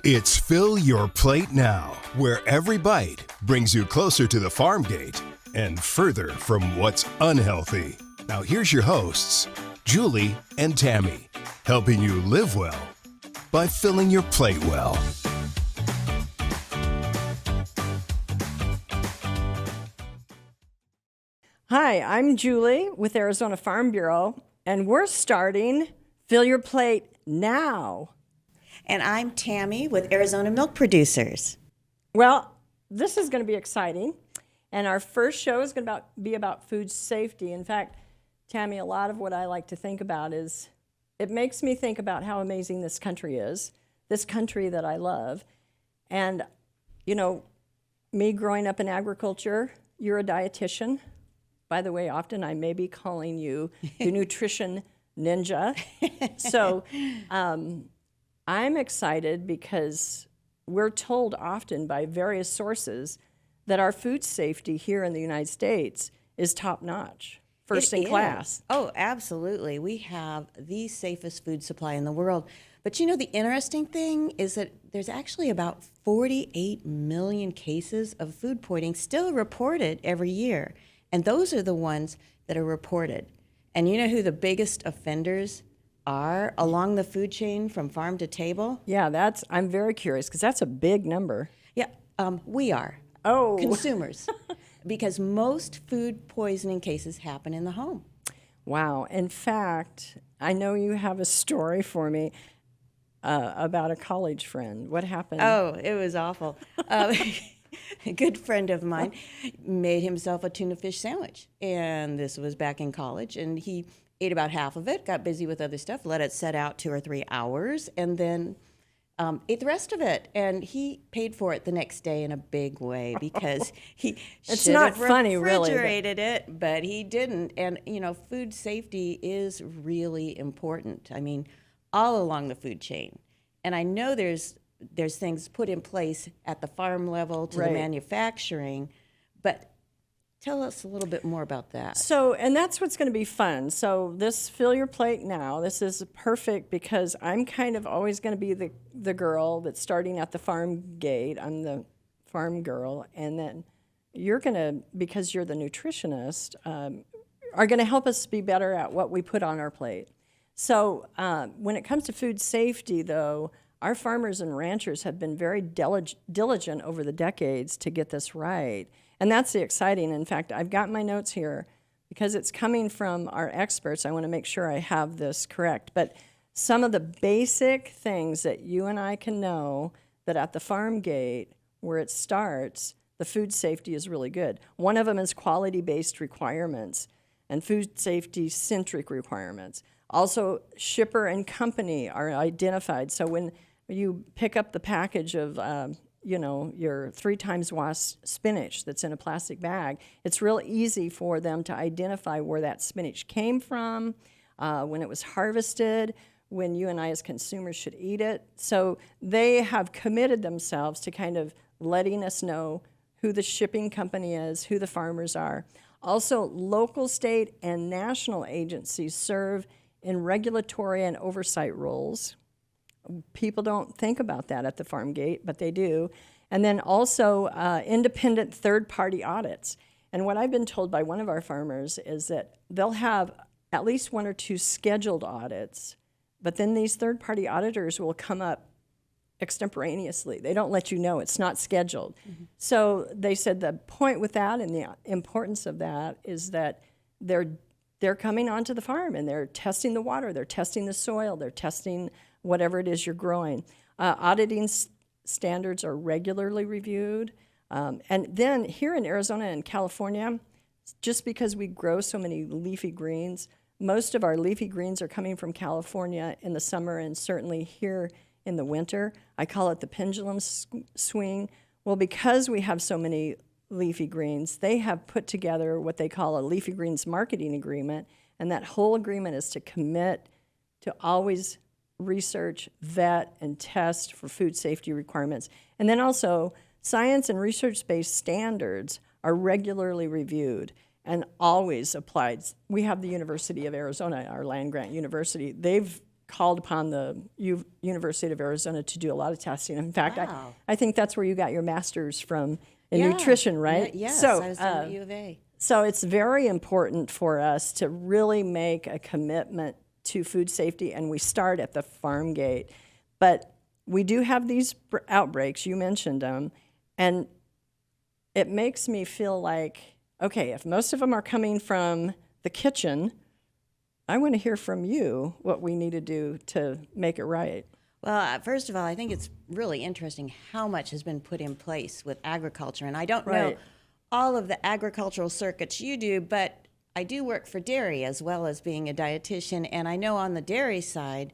It's Fill Your Plate Now, where every bite brings you closer to the farm gate and further from what's unhealthy. Now here's your hosts, Julie and Tammy, helping you live well by filling your plate well. Hi, I'm Julie with Arizona Farm Bureau, and we're starting Fill Your Plate Now. And I'm Tammy with Arizona Milk Producers. Well, this is going to be exciting, and our first show is going to be about food safety. In fact, Tammy, a lot of what I like to think about is, it makes me think about how amazing this country is, this country that I love. And, you know, me growing up in agriculture, you're a dietitian. By the way, often I may be calling you the nutrition ninja. So I'm excited because we're told often by various sources that our food safety here in the United States is top-notch, first in class. Oh, absolutely. We have the safest food supply in the world. But you know, the interesting thing is that there's actually about 48 million cases of food poisoning still reported every year. And those are the ones that are reported. And you know who the biggest offenders are along the food chain from farm to table? Yeah, I'm very curious because that's a big number. Yeah, we are. Oh. Consumers. Because most food poisoning cases happen in the home. Wow. In fact, I know you have a story for me about a college friend. What happened? Oh, it was awful. A good friend of mine made himself a tuna fish sandwich, and this was back in college, and he ate about half of it, got busy with other stuff, let it set out 2 or 3 hours, and then ate the rest of it. And he paid for it the next day in a big way because he It's should not have funny, really, refrigerated it, but he didn't. And, you know, food safety is really important. I mean, all along the food chain. And I know there's things put in place at the farm level to the manufacturing, but tell us a little bit more about that. So, and that's what's going to be fun. So this Fill Your Plate Now, this is perfect because I'm kind of always going to be the girl that's starting at the farm gate. I'm the farm girl. And then you're going to, because you're the nutritionist, are going to help us be better at what we put on our plate. So when it comes to food safety, though, our farmers and ranchers have been very diligent over the decades to get this right. And that's the exciting. In fact, I've got my notes here because it's coming from our experts. I want to make sure I have this correct. But some of the basic things that you and I can know that at the farm gate, where it starts, the food safety is really good. One of them is quality-based requirements and food safety-centric requirements. Also, shipper and company are identified. So when you pick up the package of, your 3 times washed spinach that's in a plastic bag, it's real easy for them to identify where that spinach came from, when it was harvested, when you and I as consumers should eat it. So they have committed themselves to kind of letting us know who the shipping company is, who the farmers are. Also, local, state, and national agencies serve in regulatory and oversight roles. People don't think about that at the farm gate, but they do. And then also independent third-party audits. And what I've been told by one of our farmers is that they'll have at least 1 or 2 scheduled audits, but then these third-party auditors will come up extemporaneously. They don't let you know. It's not scheduled. Mm-hmm. So they said the point with that and the importance of that is that they're coming onto the farm and they're testing the water, they're testing the soil, they're testing whatever it is you're growing. Auditing standards are regularly reviewed. And then here in Arizona and California, just because we grow so many leafy greens, most of our leafy greens are coming from California in the summer and certainly here in the winter. I call it the pendulum swing. Well, because we have so many leafy greens, they have put together what they call a leafy greens marketing agreement, and that whole agreement is to commit to always research, vet, and test for food safety requirements. And then also, science and research-based standards are regularly reviewed and always applied. We have the University of Arizona, our land-grant university. They've called upon the University of Arizona to do a lot of testing. In fact, Wow. I think that's where you got your master's from in Yeah. nutrition, right? Yes, So, I was down at U of A. so it's very important for us to really make a commitment to food safety, and we start at the farm gate. But we do have these outbreaks, you mentioned them, and it makes me feel like, okay, if most of them are coming from the kitchen, I want to hear from you what we need to do to make it right. Well, first of all, I think it's really interesting how much has been put in place with agriculture. And I don't know Right. all of the agricultural circuits you do, but I do work for dairy as well as being a dietitian. And I know on the dairy side,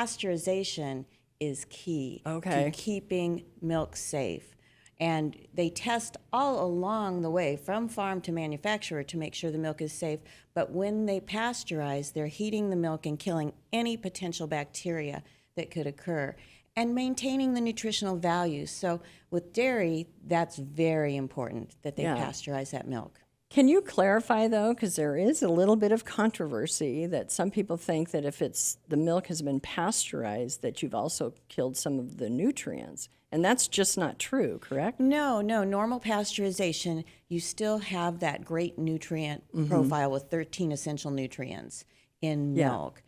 pasteurization is key Okay. to keeping milk safe. And they test all along the way from farm to manufacturer to make sure the milk is safe. But when they pasteurize, they're heating the milk and killing any potential bacteria that could occur and maintaining the nutritional values. So with dairy, that's very important that they Yeah. pasteurize that milk. Can you clarify though, because there is a little bit of controversy that some people think that if it's the milk has been pasteurized, that you've also killed some of the nutrients, and that's just not true, correct? No, normal pasteurization, you still have that great nutrient profile with 13 essential nutrients in Yeah. milk.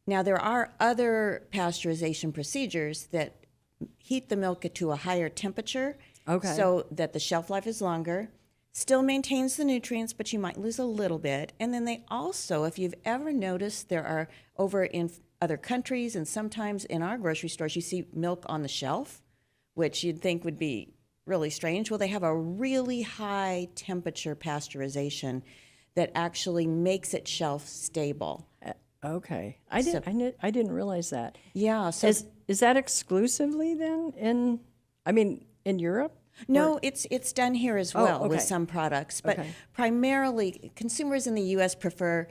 Now, there are other pasteurization procedures that heat the milk to a higher temperature Okay. so that the shelf life is longer, still maintains the nutrients, but you might lose a little bit. And then they also, if you've ever noticed, there are over in other countries and sometimes in our grocery stores, you see milk on the shelf, which you'd think would be really strange. Well, they have a really high temperature pasteurization that actually makes it shelf stable. Okay, I didn't realize that. Yeah, so Is that exclusively then in Europe? no, it's done here as well with okay. some products, but Okay. primarily consumers in the U.S. prefer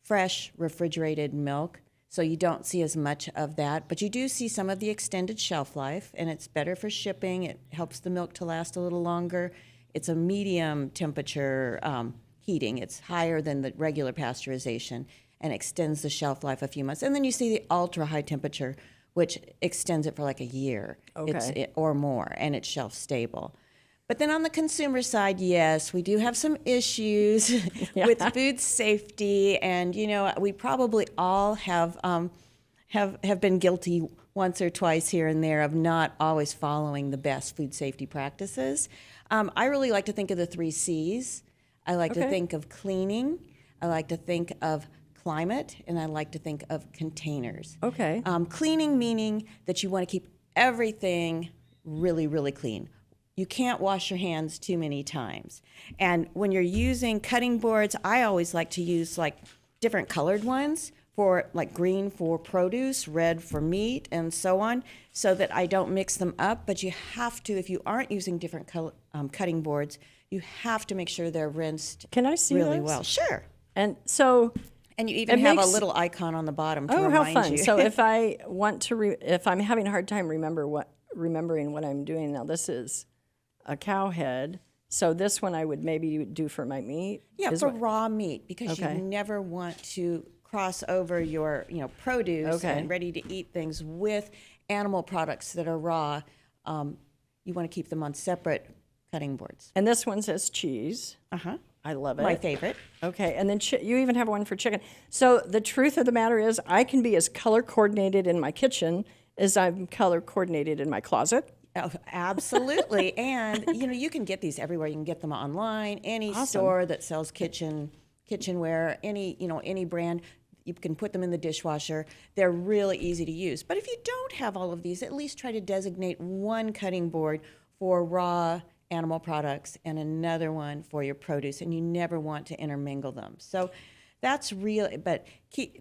fresh refrigerated milk, so you don't see as much of that. But you do see some of the extended shelf life, and it's better for shipping. It helps the milk to last a little longer. It's a medium temperature heating. It's higher than the regular pasteurization and extends the shelf life a few months. And then you see the ultra high temperature, which extends it for like a year or more, and it's shelf stable. But then on the consumer side, yes, we do have some issues with food safety, and we probably all have been guilty once or twice here and there of not always following the best food safety practices. I really like to think of the 3 C's. I like to think of cleaning. I like to think of climate, and I like to think of containers. Okay. Cleaning meaning that you want to keep everything really, really clean. You can't wash your hands too many times. And when you're using cutting boards, I always like to use like different colored ones for like green for produce, red for meat, and so on, so that I don't mix them up. But you have to, if you aren't using different cutting boards, you have to make sure they're rinsed Can I see really those? well. Sure. And so, And you even It have makes- a little icon on the bottom to how remind fun! you. So if I want to, if I'm having a hard time remembering what I'm doing now, this is a cow head. So this one I would maybe do for my meat. Yeah, is for what- raw meat, because Okay. you never want to cross over your produce Okay. and ready to eat things with animal products that are raw. You want to keep them on separate cutting boards. And this one says cheese. Uh-huh. I love it. My favorite. Okay, and then you even have one for chicken. So the truth of the matter is, I can be as color coordinated in my kitchen as I'm color coordinated in my closet. Oh, absolutely. And you can get these everywhere. You can get them online, any store that sells kitchenware, any brand. You can put them in the dishwasher. They're really easy to use. But if you don't have all of these, at least try to designate one cutting board for raw animal products and another one for your produce, and you never want to intermingle them. So that's real, but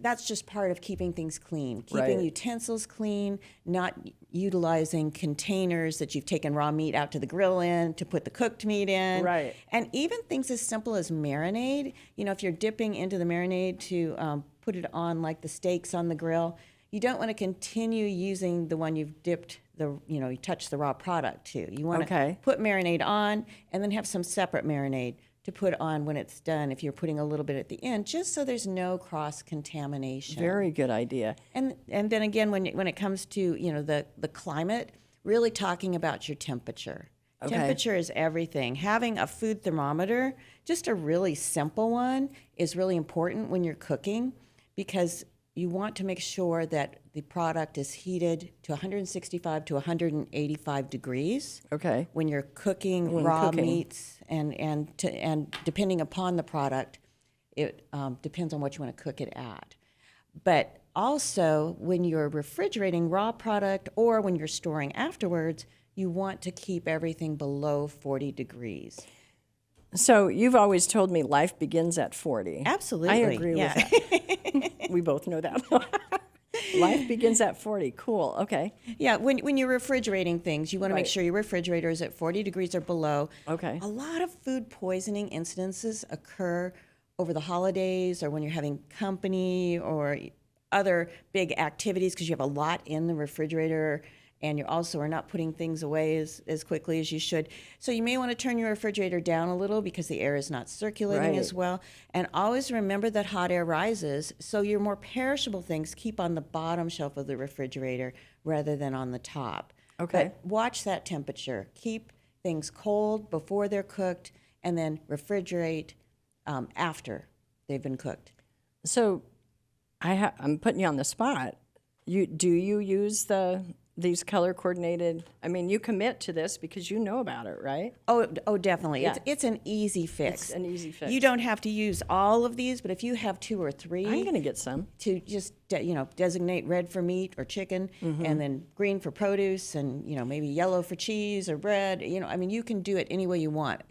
that's just part of keeping things clean, keeping Right. utensils clean, not utilizing containers that you've taken raw meat out to the grill in to put the cooked meat in. Right. And even things as simple as marinade, if you're dipping into the marinade to put it on like the steaks on the grill, you don't want to continue using the one you've dipped you touch the raw product to. You want Okay. to put marinade on and then have some separate marinade to put on when it's done if you're putting a little bit at the end, just so there's no cross-contamination. Very good idea. And then again, when it comes to, you know, the climate, really talking about your temperature. Okay. Temperature is everything. Having a food thermometer, just a really simple one, is really important when you're cooking, because you want to make sure that the product is heated to 165 to 185 degrees. Okay. When you're cooking raw meats, and depending upon the product, it depends on what you want to cook it at. But also, when you're refrigerating raw product or when you're storing afterwards, you want to keep everything below 40 degrees. So you've always told me life begins at 40. Absolutely. I agree with that. We both know that. Life begins at 40. Cool. Okay. Yeah, when you're refrigerating things, you want to make sure your refrigerator is at 40 degrees or below. Okay. A lot of food poisoning incidences occur over the holidays or when you're having company or other big activities because you have a lot in the refrigerator, and you also are not putting things away as quickly as you should. So you may want to turn your refrigerator down a little because the air is not circulating as well. And always remember that hot air rises, so your more perishable things keep on the bottom shelf of the refrigerator rather than on the top. Okay. But watch that temperature. Keep things cold before they're cooked, and then refrigerate after they've been cooked. So I'm putting you on the spot. Do you use these color coordinated? I mean, you commit to this because you know about it, right? Oh, definitely. Yeah. It's an easy fix. It's an easy fix. You don't have to use all of these, but if you have 2 or 3, I'm going to get some. to just designate red for meat or chicken, and then green for produce, and maybe yellow for cheese or bread. I mean, you can do it any way you want.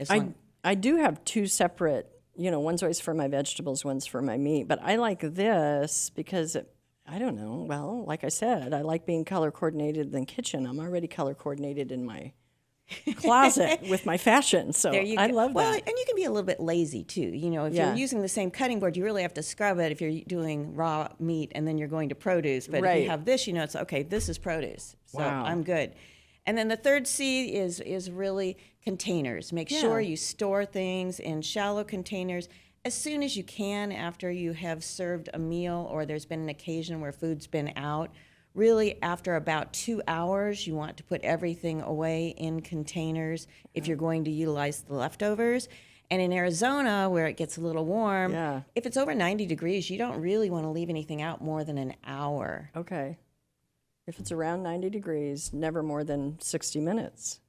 I do have 2 separate. One's always for my vegetables, one's for my meat. But I like this because I don't know. Well, like I said, I like being color coordinated in the kitchen. I'm already color coordinated in my closet with my fashion. So There you I go. love Well, that. and you can be a little bit lazy too. If Yeah. you're using the same cutting board, you really have to scrub it if you're doing raw meat and then you're going to produce. But if Right. you have this, it's okay, this is produce. So Wow. I'm good. And then the third C is really containers. Make sure you store things in shallow containers as soon as you can after you have served a meal or there's been an occasion where food's been out. Really, after about 2 hours, you want to put everything away in containers if you're going to utilize the leftovers. And in Arizona, where it gets a little warm, if it's over 90 degrees, you don't really want to leave anything out more than an hour. Okay. If it's around 90 degrees, never more than 60 minutes.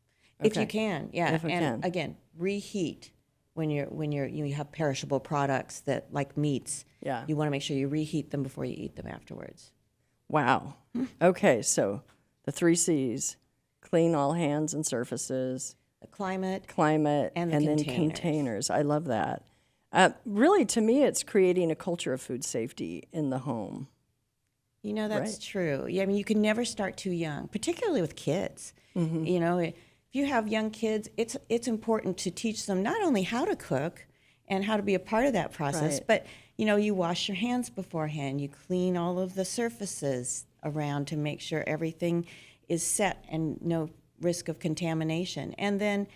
If you can, yeah. If we and can. again, reheat when you have perishable products that like meats. Yeah. You want to make sure you reheat them before you eat them afterwards. Wow. Okay, so the 3 C's: clean all hands and surfaces, The climate. and the then containers. containers. I love that. Really, to me, it's creating a culture of food safety in the home. That's Right. true. Yeah, I mean, you can never start too young, particularly with kids. Mm-hmm. If you have young kids, it's important to teach them not only how to cook and how to be a part of that process, Right. but you wash your hands beforehand. You clean all of the surfaces around to make sure everything is set and no risk of contamination. And then,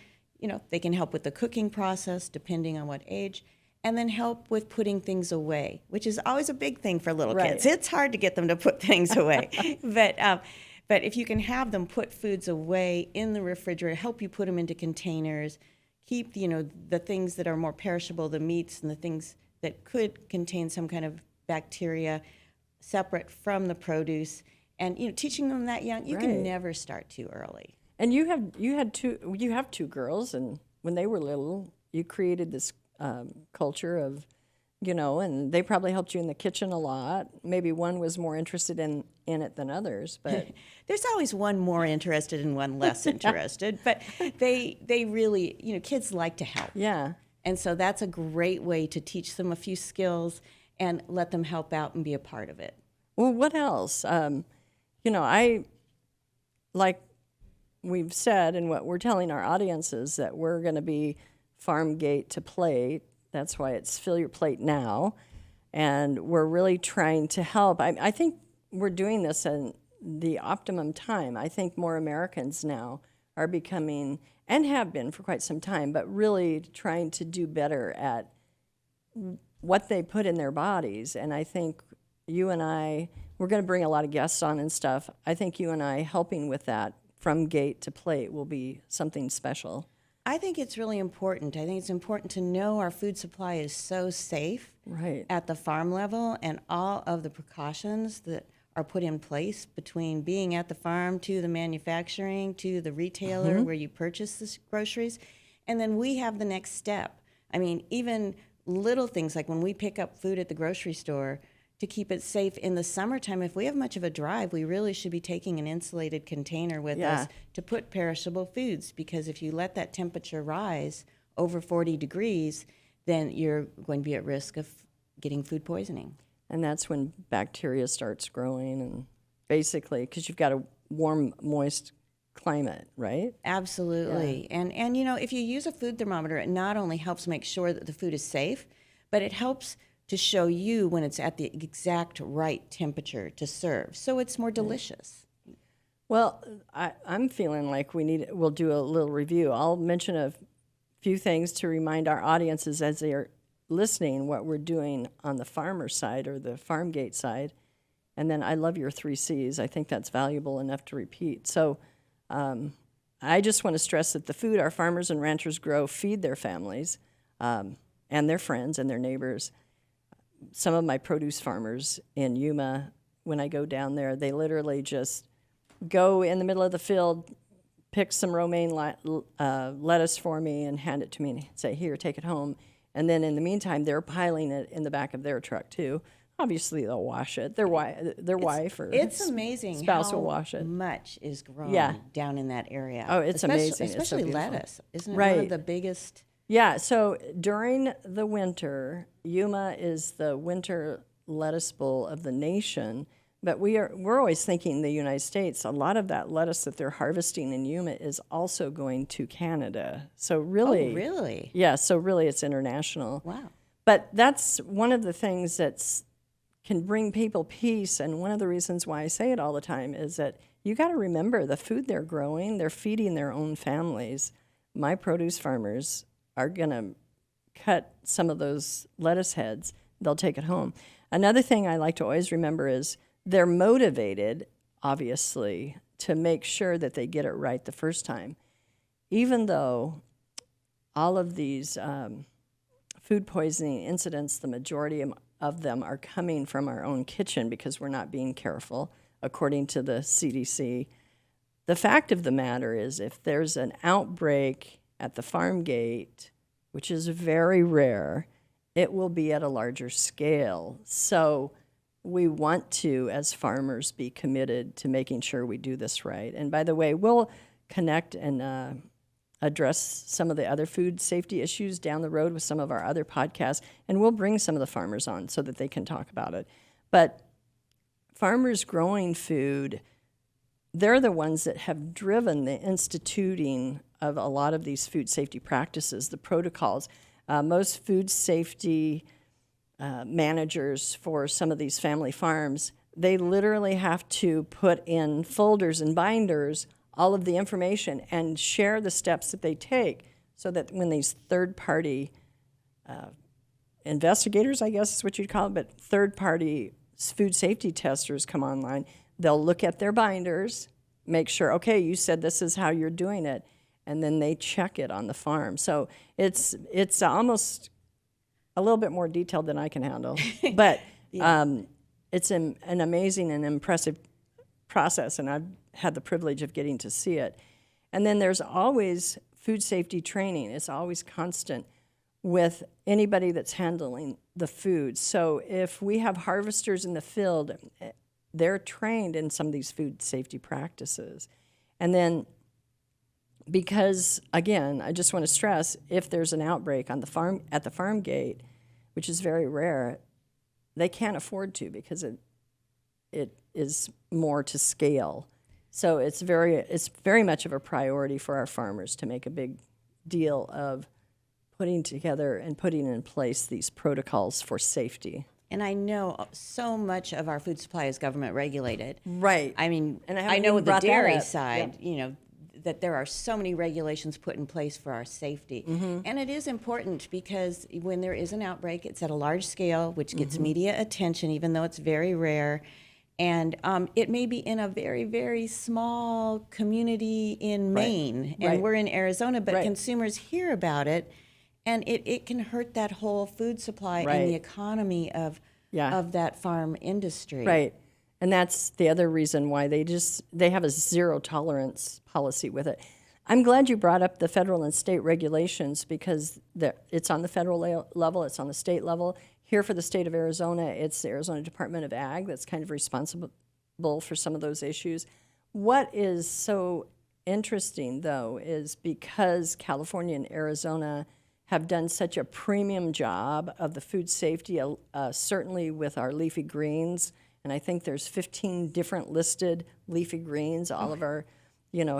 they can help with the cooking process depending on what age. And then help with putting things away, which is always a big thing for little Right. kids. It's hard to get them to put things away, but if you can have them put foods away in the refrigerator, help you put them into containers, keep the things that are more perishable, the meats and the things that could contain some kind of bacteria, separate from the produce, and teaching them that young, you Right. can never start too early. And you have 2 girls, and when they were little, you created this culture of, and they probably helped you in the kitchen a lot. Maybe one was more interested in it than others, but There's always one more interested and one less interested, but they really, kids like to help. yeah. And so that's a great way to teach them a few skills and let them help out and be a part of it. Well, what else? I, like we've said, and what we're telling our audiences, that we're going to be farm gate to plate. That's why it's Fill Your Plate Now. And we're really trying to help. I think we're doing this in the optimum time. I think more Americans now are becoming, and have been for quite some time, but really trying to do better at what they put in their bodies. And I think you and I, we're going to bring a lot of guests on and stuff. I think you and I helping with that from gate to plate will be something special. I think it's really important. I think it's important to know our food supply is so safe Right. at the farm level, and all of the precautions that are put in place between being at the farm to the manufacturing to the retailer where you purchase the groceries. And then we have the next step. I mean, even little things like when we pick up food at the grocery store, to keep it safe in the summertime, if we have much of a drive, we really should be taking an insulated container with us to put perishable foods, because if you let that temperature rise over 40 degrees, then you're going to be at risk of getting food poisoning. And that's when bacteria starts growing, and basically, because you've got a warm, moist climate, right? Absolutely. And you know, if you use a food thermometer, it not only helps make sure that the food is safe, but it helps to show you when it's at the exact right temperature to serve. So it's more delicious. Well, I'm feeling like we'll do a little review. I'll mention a few things to remind our audiences as they are listening what we're doing on the farmer side or the farm gate side. And then I love your 3 C's. I think that's valuable enough to repeat. So I just want to stress that the food our farmers and ranchers grow feed their families and their friends and their neighbors. Some of my produce farmers in Yuma, when I go down there, they literally just go in the middle of the field, pick some romaine lettuce for me and hand it to me and say, here, take it home. And then in the meantime, they're piling it in the back of their truck too. Obviously, they'll wash it. Their wife or It's amazing spouse how will wash it. much is grown Yeah. down in that area. Oh, it's amazing. It's so Especially beautiful. lettuce. Isn't it one Right. of the biggest? Yeah, so during the winter, Yuma is the winter lettuce bowl of the nation, but we're always thinking the United States. A lot of that lettuce that they're harvesting in Yuma is also going to Canada. So really, Oh, really? yeah, so really it's international. Wow. But that's one of the things that can bring people peace, and one of the reasons why I say it all the time is that you got to remember the food they're growing, they're feeding their own families. My produce farmers are going to cut some of those lettuce heads. They'll take it home. Another thing I like to always remember is they're motivated, obviously, to make sure that they get it right the first time. Even though all of these food poisoning incidents, the majority of them are coming from our own kitchen because we're not being careful, according to the CDC. The fact of the matter is if there's an outbreak at the farm gate, which is very rare, it will be at a larger scale. So we want to, as farmers, be committed to making sure we do this right. And by the way, we'll connect and address some of the other food safety issues down the road with some of our other podcasts, and we'll bring some of the farmers on so that they can talk about it. But farmers growing food, they're the ones that have driven the instituting of a lot of these food safety practices, the protocols. Most food safety managers for some of these family farms, they literally have to put in folders and binders all of the information and share the steps that they take so that when these third-party investigators, I guess is what you'd call it, but third-party food safety testers come online, they'll look at their binders, make sure, okay, you said this is how you're doing it, and then they check it on the farm. So it's almost a little bit more detailed than I can handle, but it's an amazing and impressive process, and I've had the privilege of getting to see it. And then there's always food safety training. It's always constant with anybody that's handling the food. So if we have harvesters in the field, they're trained in some of these food safety practices. And then because, again, I just want to stress, if there's an outbreak on the farm at the farm gate, which is very rare, they can't afford to because it is more to scale. So it's very much of a priority for our farmers to make a big deal of putting together and putting in place these protocols for safety. And I know so much of our food supply is government regulated. Right. I mean, And I I haven't know even with the brought that dairy up. side, you know, that there are so many regulations put in place for our safety. And it is important because when there is an outbreak, it's at a large scale, which gets media attention, even though it's very rare. And it may be in a very, very small community in Maine, and we're in Arizona, but consumers hear about it, and it can hurt that whole food supply and the economy of that farm industry. Right. And that's the other reason why they have a zero tolerance policy with it. I'm glad you brought up the federal and state regulations because it's on the federal level, it's on the state level. Here for the state of Arizona, it's the Arizona Department of Ag that's kind of responsible for some of those issues. What is so interesting, though, is because California and Arizona have done such a premium job of the food safety, certainly with our leafy greens, and I think there's 15 different listed leafy greens, all of our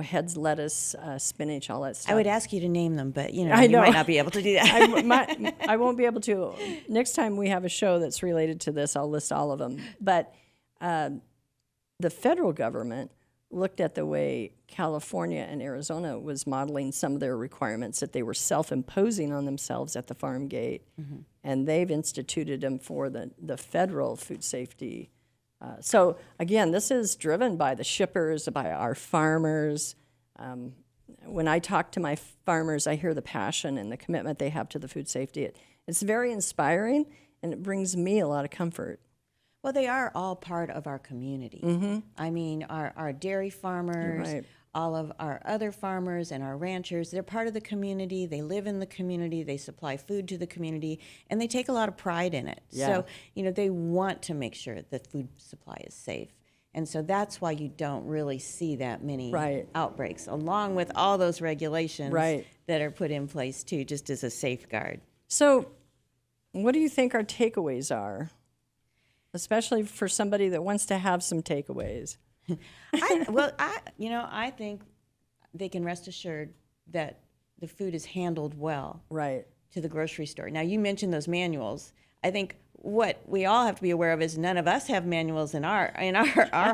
heads, lettuce, spinach, all that stuff. I would ask you to name them, but I you know. might not be able to do that. I won't be able to. Next time we have a show that's related to this, I'll list all of them. But the federal government looked at the way California and Arizona was modeling some of their requirements that they were self-imposing on themselves at the farm gate, and they've instituted them for the federal food safety. So again, this is driven by the shippers, by our farmers. When I talk to my farmers, I hear the passion and the commitment they have to the food safety. It's very inspiring, and it brings me a lot of comfort. Well, they are all part of our community. I mean, our dairy farmers, all of our other farmers and our ranchers, they're part of the community. They live in the community. They supply food to the community, and they take a lot of pride in it. So, they want to make sure that food supply is safe. And so that's why you don't really see that many outbreaks, along with all those regulations that are put in place, too, just as a safeguard. So what do you think our takeaways are, especially for somebody that wants to have some takeaways? I think they can rest assured that the food is handled well to the grocery store. Now, you mentioned those manuals. I think what we all have to be aware of is none of us have manuals in our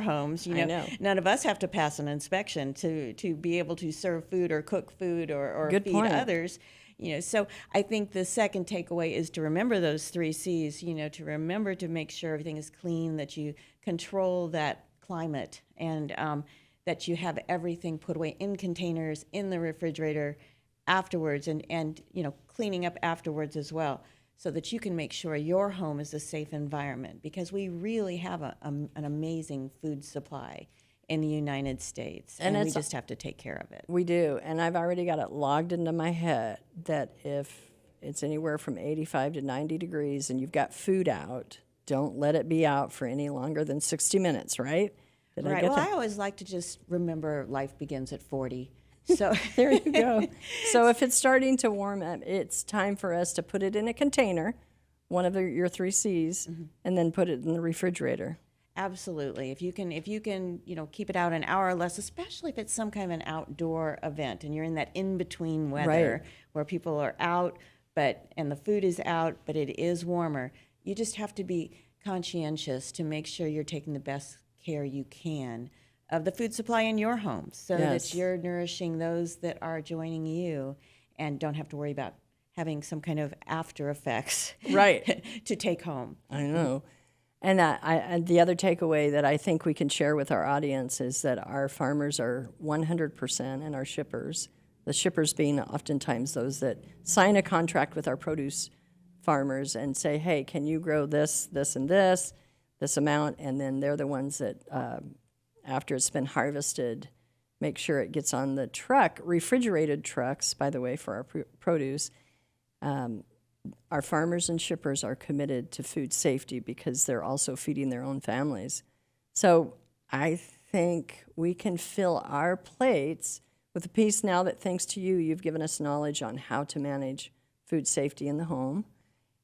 homes. I know. None of us have to pass an inspection to be able to serve food or cook food or Good feed point. others. So I think the second takeaway is to remember those 3 C's. To remember to make sure everything is clean, that you control that climate, and that you have everything put away in containers in the refrigerator afterwards, and cleaning up afterwards as well, so that you can make sure your home is a safe environment, because we really have an amazing food supply in the United States, and we just have to take care of it. We do, and I've already got it logged into my head that if it's anywhere from 85 to 90 degrees and you've got food out, don't let it be out for any longer than 60 minutes, right? I always like to just remember life begins at 40. So there you go. So if it's starting to warm up, it's time for us to put it in a container, one of your 3 C's, and then put it in the refrigerator. Absolutely. If you can, keep it out an hour or less, especially if it's some kind of an outdoor event and you're in that in-between weather where people are out, and the food is out, but it is warmer. You just have to be conscientious to make sure you're taking the best care you can of the food supply in your home, so that you're nourishing those that are joining you and don't have to worry about having some kind of after effects to take home. I know. And the other takeaway that I think we can share with our audience is that our farmers are 100%, and our shippers, the shippers being oftentimes those that sign a contract with our produce farmers and say, hey, can you grow this, and this amount? And then they're the ones that, after it's been harvested, make sure it gets on the truck, refrigerated trucks, by the way, for our produce. Our farmers and shippers are committed to food safety because they're also feeding their own families. So I think we can fill our plates with a piece now that, thanks to you, you've given us knowledge on how to manage food safety in the home.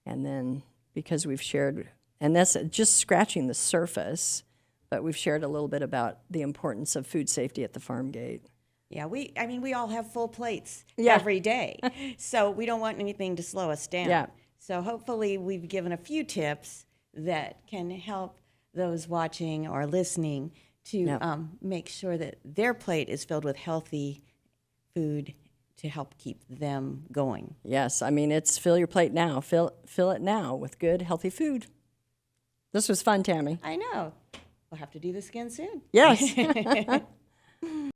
And then because we've shared, and that's just scratching the surface, but we've shared a little bit about the importance of food safety at the farm gate. Yeah, we all have full plates every day, so we don't want anything to slow us down. Yeah. So hopefully we've given a few tips that can help those watching or listening to make sure that their plate is filled with healthy, food to help keep them going. Yes, I mean, it's fill your plate now. Fill it now with good, healthy food. This was fun, Tammy. I know. We'll have to do this again soon. Yes.